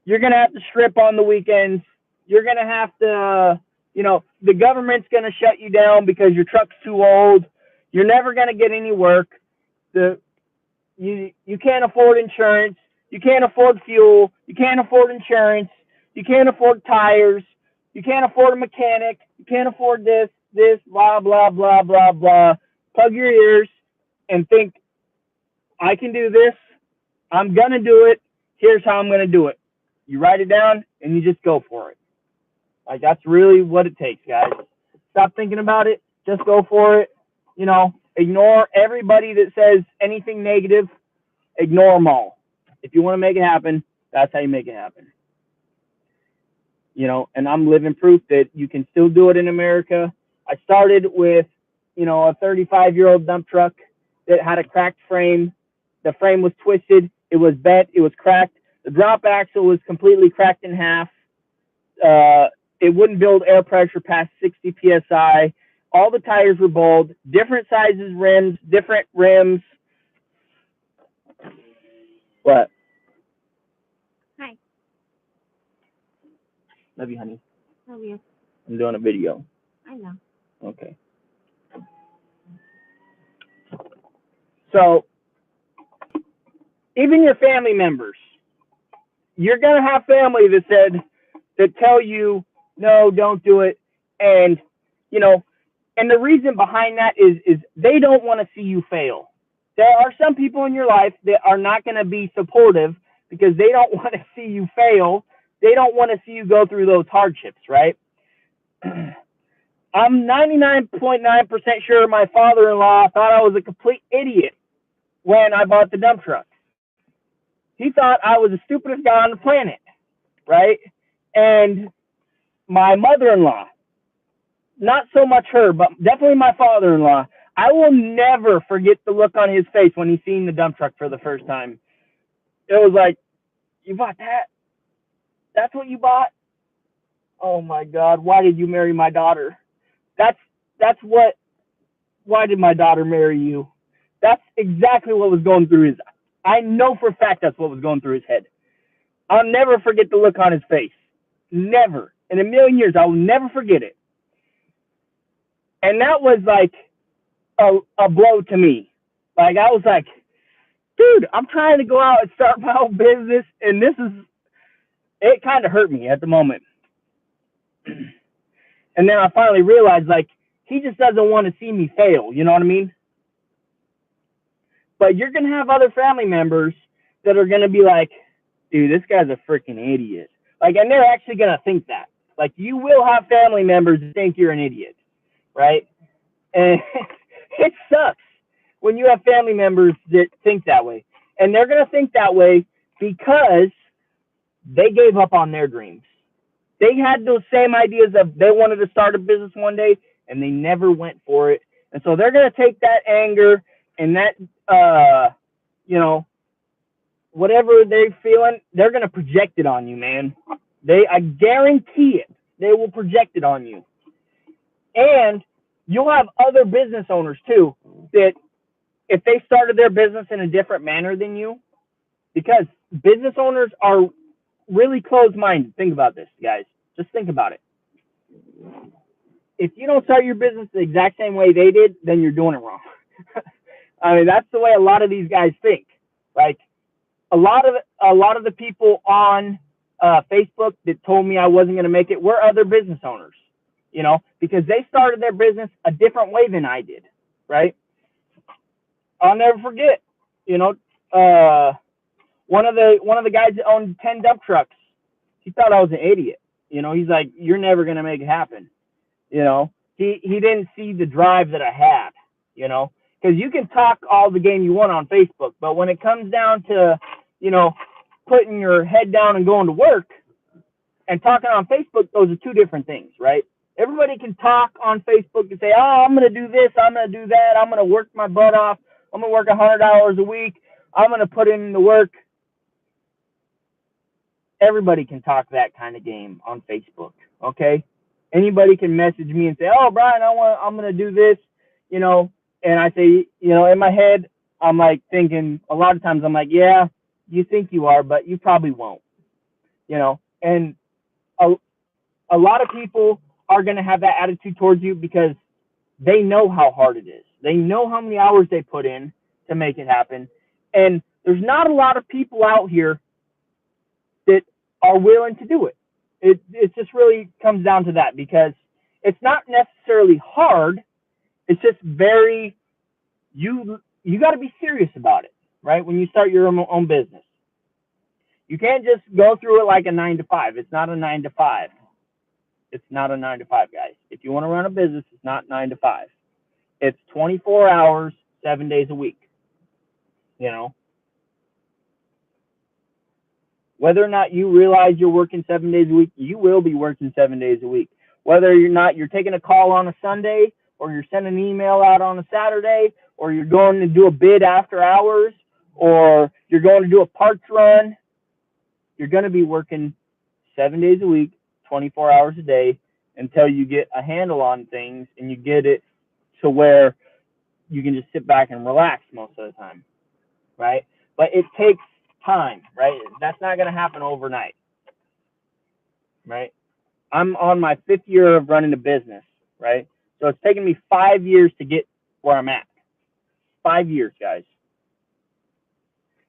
you're going to have to strip on the weekends, you're going to have to, you know, the government's going to shut you down because your truck's too old, you're never going to get any work, you can't afford insurance, you can't afford fuel, you can't afford insurance, you can't afford tires, you can't afford a mechanic, you can't afford this, blah, blah, blah, blah, blah. Plug your ears and think, I can do this, I'm going to do it, here's how I'm going to do it. You write it down and you just go for it. Like, that's really what it takes, guys. Stop thinking about it, just go for it. You know, ignore everybody that says anything negative. Ignore them all. If you want to make it happen, that's how you make it happen. You know, and I'm living proof that you can still do it in America. I started with, you know, a 35-year-old dump truck that had a cracked frame. The frame was twisted. It was bent. It was cracked. The drop axle was completely cracked in half. It wouldn't build air pressure past 60 PSI. All the tires were bald, different sizes, rims, different rims. What? Hi. Love you, honey. Love you. I'm doing a video. I know. Okay. So, even your family members, you're going to have family that tell you, no, don't do it. And, you know, and the reason behind that is they don't want to see you fail. There are some people in your life that are not going to be supportive because they don't want to see you fail. They don't want to see you go through those hardships, right? I'm 99.9% sure my father-in-law thought I was a complete idiot when I bought the dump truck. He thought I was the stupidest guy on the planet, right? And my mother-in-law, not so much her, but definitely my father-in-law, I will never forget the look on his face when he seen the dump truck for the first time. It was like, you bought that? That's what you bought? Oh my God, why did you marry my daughter? Why did my daughter marry you? That's exactly what was going through his, I know for a fact that's what was going through his head. I'll never forget the look on his face. Never. In a million years, I will never forget it. And that was like a blow to me. Like, I was like, dude, I'm trying to go out and start my own business, and it kind of hurt me at the moment. And then I finally realized, like, he just doesn't want to see me fail. You know what I mean? But you're going to have other family members that are going to be like, dude, this guy's a freaking idiot. Like, and they're actually going to think that. Like, you will have family members that think you're an idiot, right? And it sucks when you have family members that think that way. And they're going to think that way because they gave up on their dreams. They had those same ideas of they wanted to start a business one day, and they never went for it. And so they're going to take that anger and that, whatever they're feeling, they're going to project it on you, man. I guarantee it. They will project it on you. And you'll have other business owners, too, that if they started their business in a different manner than you, because business owners are really closed-minded. Think about this, guys. Just think about it. If you don't start your business the exact same way they did, then you're doing it wrong. I mean, that's the way a lot of these guys think. Like, a lot of the people on Facebook that told me I wasn't going to make it were other business owners, because they started their business a different way than I did, right? I'll never forget, one of the guys that owned 10 dump trucks, he thought I was an idiot. He's like, you're never going to make it happen. He didn't see the drive that I had, because you can talk all the game you want on Facebook, but when it comes down to, putting your head down and going to work and talking on Facebook, those are two different things, right? Everybody can talk on Facebook and say, oh, I'm going to do this, I'm going to do that, I'm going to work my butt off, I'm going to work 100 hours a week, I'm going to put in the work. Everybody can talk that kind of game on Facebook, okay? Anybody can message me and say, oh, Brian, I'm going to do this, and I say, in my head, I'm like thinking, a lot of times I'm like, yeah, you think you are, but you probably won't, and a lot of people are going to have that attitude towards you because they know how hard it is. They know how many hours they put in to make it happen. And there's not a lot of people out here that are willing to do it. It just really comes down to that, because it's not necessarily hard. It's just you got to be serious about it, right? When you start your own business, you can't just go through it like a 9-to-5. It's not a 9-to-5. It's not a 9-to-5, guys. If you want to run a business, it's not 9-to-5. It's 24 hours, 7 days a week. Whether or not you realize you're working 7 days a week, you will be working 7 days a week. Whether you're taking a call on a Sunday, or you're sending an email out on a Saturday, or you're going to do a bid after hours, or you're going to do a parts run, you're going to be working 7 days a week, 24 hours a day, until you get a handle on things and you get it to where you can just sit back and relax most of the time, right? But it takes time, right? That's not going to happen overnight, right? I'm on my 5th year of running a business, right? So it's taken me 5 years to get where I'm at. 5 years, guys.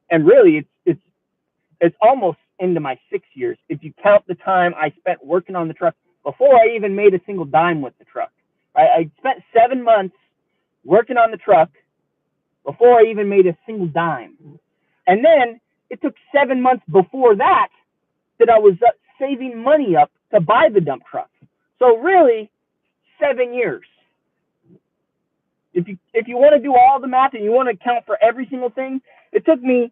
And really, it's almost into my 6 years if you count the time I spent working on the truck before I even made a single dime with the truck. Right? I spent 7 months working on the truck before I even made a single dime. And then it took 7 months before that I was saving money up to buy the dump truck. So really, 7 years. If you want to do all the math and you want to account for every single thing, it took me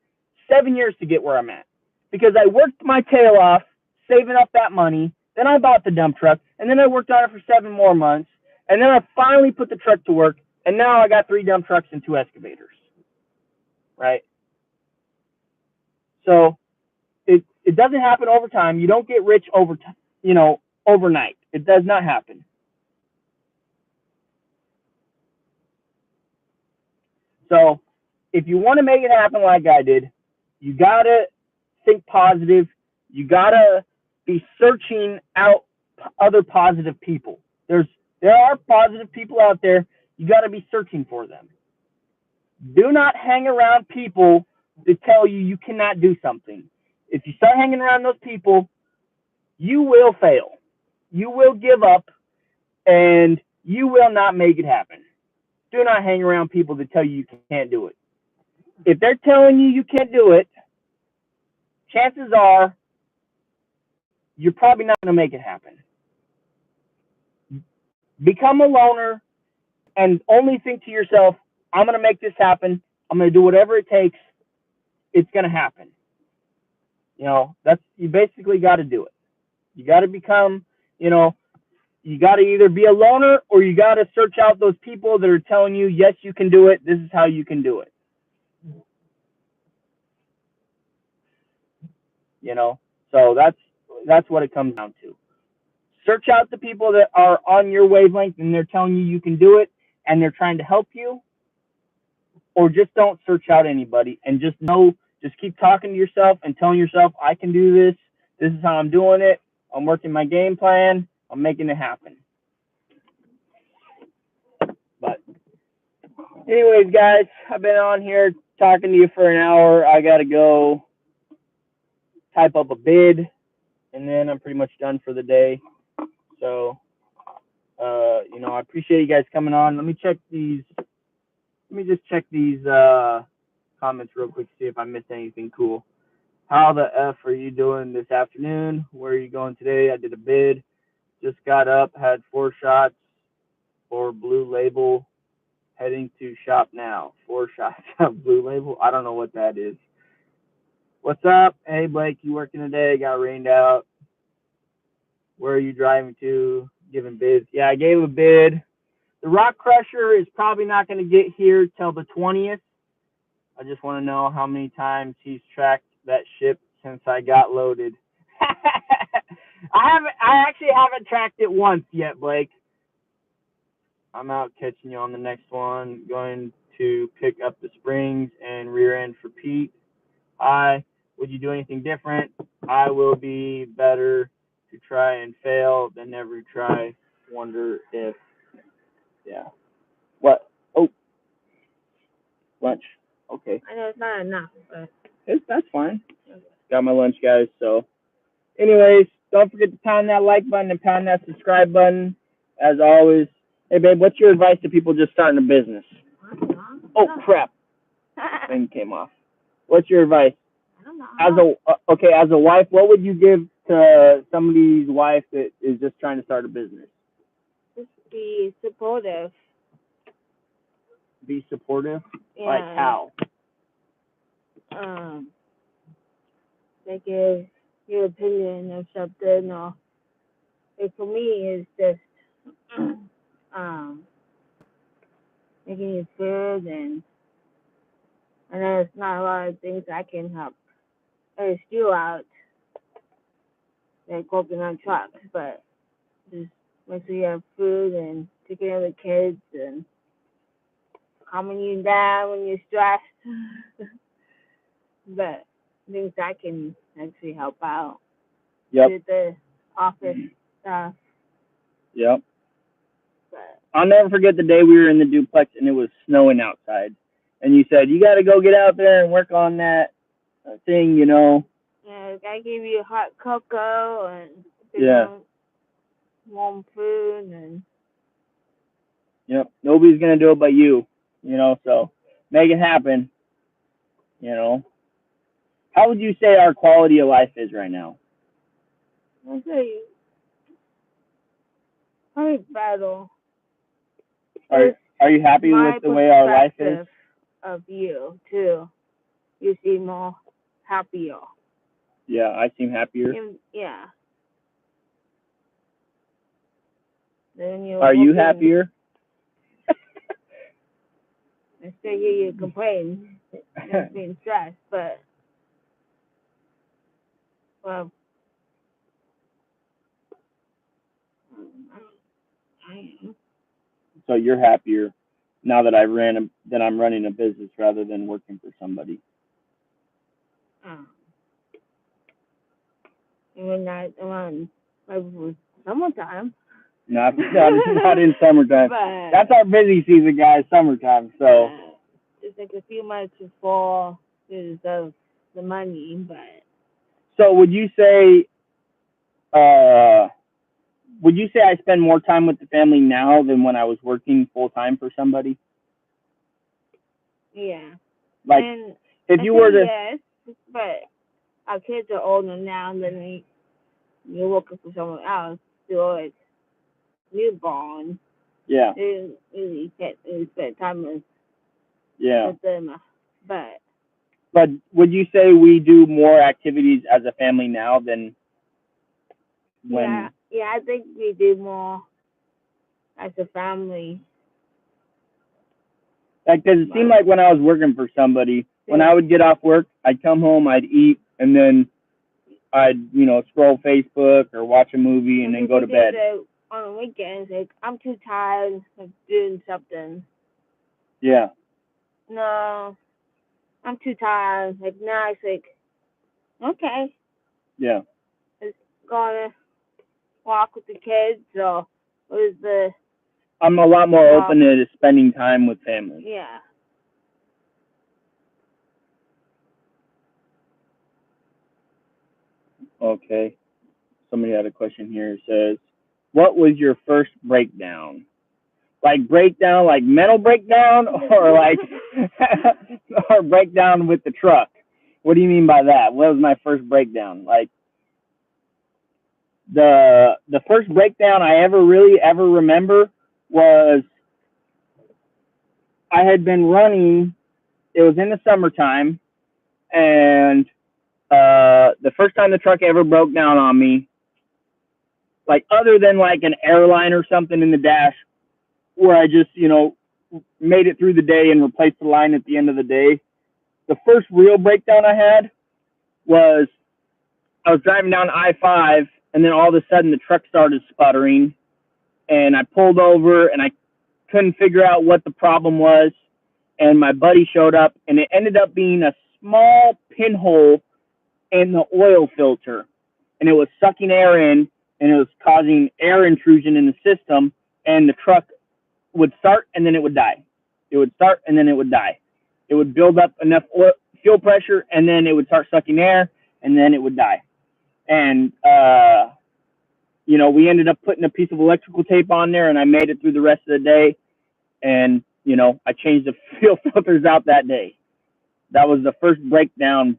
7 years to get where I'm at, because I worked my tail off saving up that money. Then I bought the dump truck, and then I worked on it for 7 more months, and then I finally put the truck to work, and now I got 3 dump trucks and 2 excavators, right? So it doesn't happen over time. You don't get rich overnight. It does not happen. So if you want to make it happen like I did, you got to think positive. You gotta be searching out other positive people. There are positive people out there. You gotta be searching for them. Do not hang around people that tell you you cannot do something. If you start hanging around those people, you will fail. You will give up, and you will not make it happen. Do not hang around people that tell you you can't do it. If they're telling you can't do it, chances are you're probably not going to make it happen. Become a loner and only think to yourself, I'm going to make this happen. I'm going to do whatever it takes. It's going to happen. You basically got to do it. You got to become, you got to either be a loner or you got to search out those people that are telling you, yes, you can do it. This is how you can do it. So that's what it comes down to. Search out the people that are on your wavelength and they're telling you can do it and they're trying to help you, or just don't search out anybody and just keep talking to yourself and telling yourself, I can do this. This is how I'm doing it. I'm working my game plan. I'm making it happen. But anyways, guys, I've been on here talking to you for an hour. I got to go type up a bid, and then I'm pretty much done for the day. So, I appreciate you guys coming on. Let me just check these comments real quick to see if I missed anything cool. How the F are you doing this afternoon? Where are you going today? I did a bid. Just got up, had 4 shots for Blue Label. Heading to shop now. 4 shots of Blue Label. I don't know what that is. What's up? Hey, Blake, you working today? Got rained out. Where are you driving to? Giving bids. Yeah, I gave a bid. The Rock Crusher is probably not going to get here till the 20th. I just want to know how many times he's tracked that ship since I got loaded. I actually haven't tracked it once yet, Blake. I'm out catching you on the next one. Going to pick up the springs and rear end for Pete. Hi. Would you do anything different? I will be better to try and fail than never try. Wonder if. Yeah. What? Oh. Lunch. Okay. I know it's not enough, but that's fine. Got my lunch, guys. So, anyways, don't forget to pound that like button and pound that subscribe button. As always. Hey, babe, what's your advice to people just starting a business? Oh, crap. Thing came off. What's your advice? I don't know. As a wife, what would you give to somebody's wife that is just trying to start a business? Just be supportive. Be supportive? Yeah. Like how? They give your opinion or something, or for me, it's just making you food, and I know it's not a lot of things I can help you out, like open on trucks, but just make sure you have food and taking care of the kids and calming you down when you're stressed. But things I can actually help out. Yep. With the office stuff. Yep. But I'll never forget the day we were in the duplex and it was snowing outside. And you said, you got to go get out there and work on that thing, Yeah, I give you hot cocoa and warm food and. Yep. Nobody's going to do it but you, so make it happen, How would you say our quality of life is right now? I'll say probably battle. Are you happy with the way our life is? Of you too. You seem more happier. Yeah, I seem happier. Yeah. Are you happier? I still hear you complain. You're being stressed, but well, I am. So you're happier now that I'm running a business rather than working for somebody. Even not around like summertime. Not in summertime. But that's our busy season, guys. Summertime. So it's like a few months before because of the money. But so would you say I spend more time with the family now than when I was working full time for somebody? yeah, Like and if you were to yes, but our kids are older now than you're working for someone else. Still like newborn. yeah. They really get spend time with them. But But would you say we do more activities as a family now than when? yeah, I think we do more as a family. Like, does it seem like when I was working for somebody, when I would get off work, I'd come home, I'd eat, and then I'd, scroll Facebook or watch a movie and then go to bed. On the weekends, like, I'm too tired of doing something. Yeah. No, I'm too tired. Like, now it's like, okay. Yeah. Let's go on a walk with the kids, or what is the... I'm a lot more open to spending time with family. Yeah. Okay. Somebody had a question here. It says, what was your first breakdown? Like breakdown, like mental breakdown, or like or breakdown with the truck? What do you mean by that? What was my first breakdown? Like the first breakdown I ever remember was I had been running. It was in the summertime, and the first time the truck ever broke down on me, like other than like an airline or something in the dash, where I just made it through the day and replaced the line at the end of the day. The first real breakdown I had was I was driving down I-5, and then all of a sudden the truck started sputtering, and I pulled over, and I couldn't figure out what the problem was, and my buddy showed up, and it ended up being a small pinhole in the oil filter, and it was sucking air in, and it was causing air intrusion in the system, and the truck would start, and then it would die. It would start, and then it would die. It would build up enough fuel pressure, and then it would start sucking air, and then it would die. And, we ended up putting a piece of electrical tape on there, and I made it through the rest of the day. And, I changed the fuel filters out that day. That was the first breakdown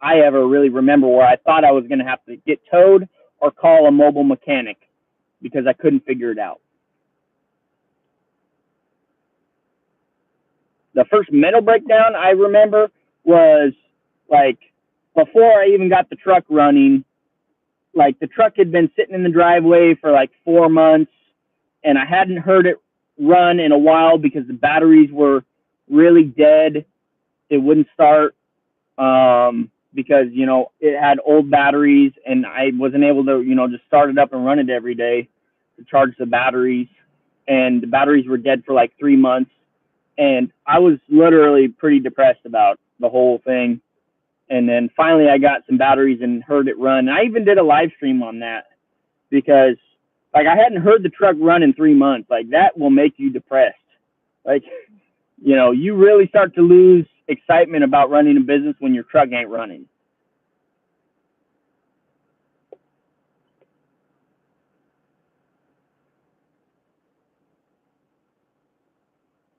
I ever really remember, where I thought I was going to have to get towed or call a mobile mechanic because I couldn't figure it out. The first mental breakdown I remember was like before I even got the truck running. Like the truck had been sitting in the driveway for like 4 months, and I hadn't heard it run in a while because the batteries were really dead. It wouldn't start because it had old batteries, and I wasn't able to just start it up and run it every day to charge the batteries, and the batteries were dead for like 3 months. And I was literally pretty depressed about the whole thing. And then finally I got some batteries and heard it run. I even did a live stream on that because like I hadn't heard the truck run in 3 months. Like that will make you depressed. Like, you really start to lose excitement about running a business when your truck ain't running.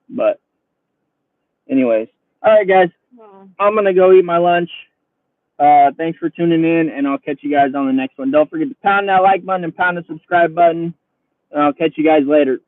But anyways, all right, guys, I'm going to go eat my lunch. Thanks for tuning in, and I'll catch you guys on the next one. Don't forget to pound that like button and pound the subscribe button, and I'll catch you guys later.